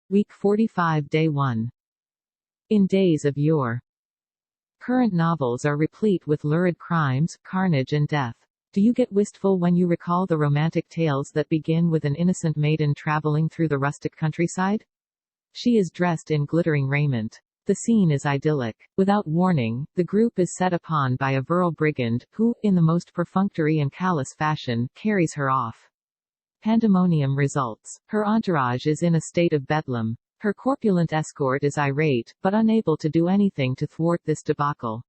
Week 45 Day 1. In days of yore. Current novels are replete with lurid crimes, carnage and death. Do you get wistful when you recall the romantic tales that begin with an innocent maiden traveling through the rustic countryside? She is dressed in glittering raiment. The scene is idyllic. Without warning, the group is set upon by a virile brigand, who, in the most perfunctory and callous fashion, carries her off. Pandemonium results. Her entourage is in a state of bedlam. Her corpulent escort is irate, but unable to do anything to thwart this debacle.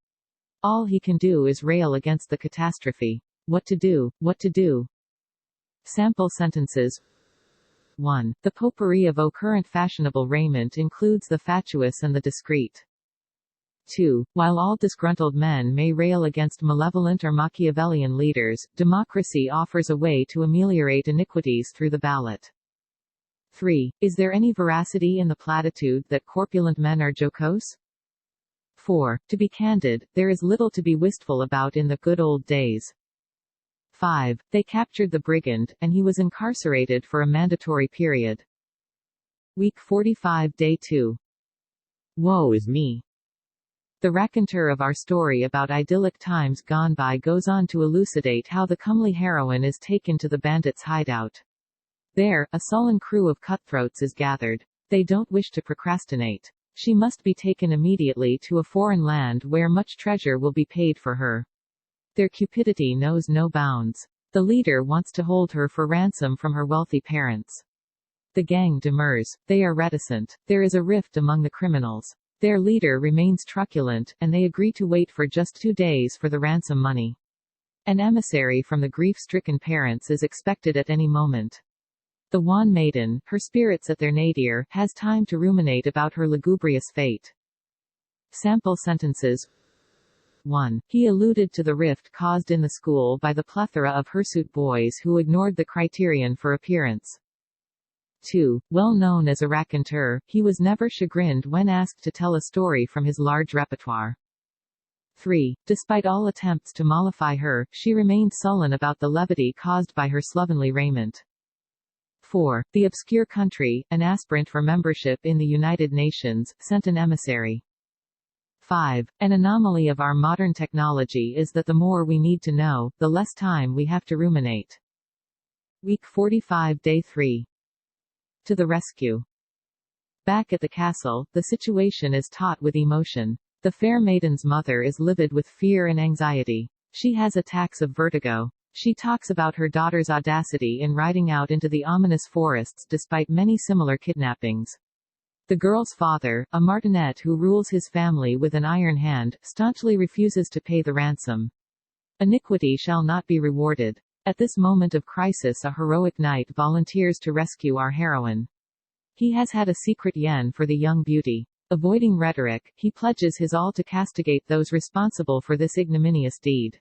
All he can do is rail against the catastrophe. What to do? What to do? Sample sentences. 1. The potpourri of current fashionable raiment includes the fatuous and the discreet. 2. While all disgruntled men may rail against malevolent or Machiavellian leaders, democracy offers a way to ameliorate iniquities through the ballot. 3. Is there any veracity in the platitude that corpulent men are jocose? 4. To be candid, there is little to be wistful about in the good old days. 5. They captured the brigand, and he was incarcerated for a mandatory period. Week 45 Day 2. Woe is me. The raconteur of our story about idyllic times gone by goes on to elucidate how the comely heroine is taken to the bandits' hideout. There, a sullen crew of cutthroats is gathered. They don't wish to procrastinate. She must be taken immediately to a foreign land where much treasure will be paid for her. Their cupidity knows no bounds. The leader wants to hold her for ransom from her wealthy parents. The gang demurs. They are reticent. There is a rift among the criminals. Their leader remains truculent, and they agree to wait for just 2 days for the ransom money. An emissary from the grief-stricken parents is expected at any moment. The wan maiden, her spirits at their nadir, has time to ruminate about her lugubrious fate. Sample sentences. 1. He alluded to the rift caused in the school by the plethora of hirsute boys who ignored the criterion for appearance. 2. Well known as a raconteur, he was never chagrined when asked to tell a story from his large repertoire. 3. Despite all attempts to mollify her, she remained sullen about the levity caused by her slovenly raiment. 4. The obscure country, an aspirant for membership in the United Nations, sent an emissary. 5. An anomaly of our modern technology is that the more we need to know, the less time we have to ruminate. Week 45 Day 3. To the rescue. Back at the castle, the situation is taut with emotion. The fair maiden's mother is livid with fear and anxiety. She has attacks of vertigo. She talks about her daughter's audacity in riding out into the ominous forests despite many similar kidnappings. The girl's father, a martinet who rules his family with an iron hand, staunchly refuses to pay the ransom. Iniquity shall not be rewarded. At this moment of crisis, a heroic knight volunteers to rescue our heroine. He has had a secret yen for the young beauty. Avoiding rhetoric, he pledges his all to castigate those responsible for this ignominious deed.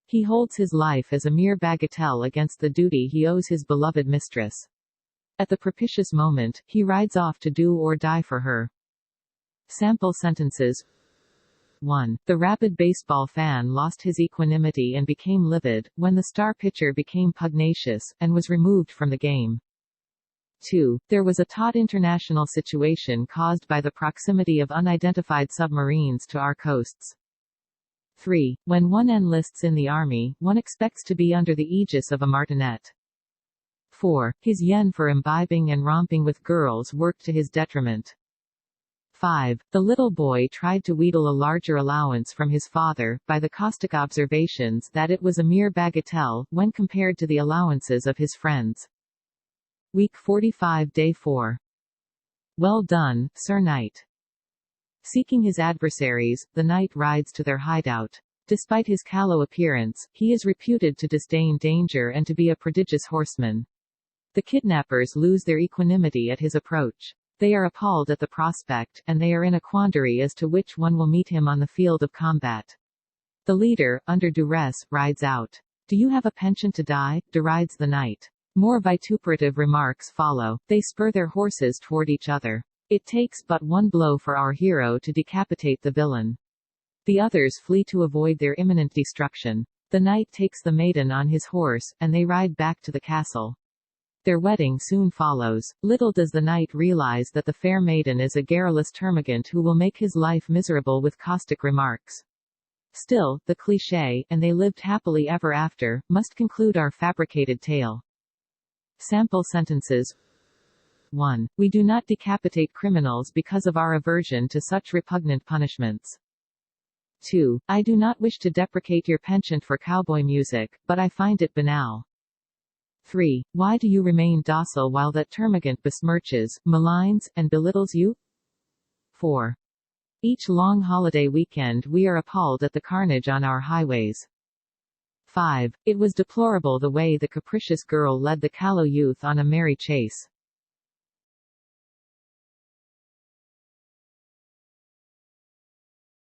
He holds his life as a mere bagatelle against the duty he owes his beloved mistress. At the propitious moment, he rides off to do or die for her. Sample sentences. 1. The rabid baseball fan lost his equanimity and became livid, when the star pitcher became pugnacious, and was removed from the game. 2. There was a taut international situation caused by the proximity of unidentified submarines to our coasts. 3. When one enlists in the army, one expects to be under the aegis of a martinet. 4. His yen for imbibing and romping with girls worked to his detriment. 5. The little boy tried to wheedle a larger allowance from his father, by the caustic observations that it was a mere bagatelle, when compared to the allowances of his friends. Week 45 Day 4. Well done, Sir Knight. Seeking his adversaries, the knight rides to their hideout. Despite his callow appearance, he is reputed to disdain danger and to be a prodigious horseman. The kidnappers lose their equanimity at his approach. They are appalled at the prospect, and they are in a quandary as to which one will meet him on the field of combat. The leader, under duress, rides out. Do you have a penchant to die? Derides the knight. More vituperative remarks follow. They spur their horses toward each other. It takes but one blow for our hero to decapitate the villain. The others flee to avoid their imminent destruction. The knight takes the maiden on his horse, and they ride back to the castle. Their wedding soon follows. Little does the knight realize that the fair maiden is a garrulous termagant who will make his life miserable with caustic remarks. Still, the cliché, "and they lived happily ever after," must conclude our fabricated tale. Sample sentences. 1. We do not decapitate criminals because of our aversion to such repugnant punishments. 2. I do not wish to deprecate your penchant for cowboy music, but I find it banal. 3. Why do you remain docile while that termagant besmirches, maligns, and belittles you? 4. Each long holiday weekend we are appalled at the carnage on our highways. 5. It was deplorable the way the capricious girl led the callow youth on a merry chase.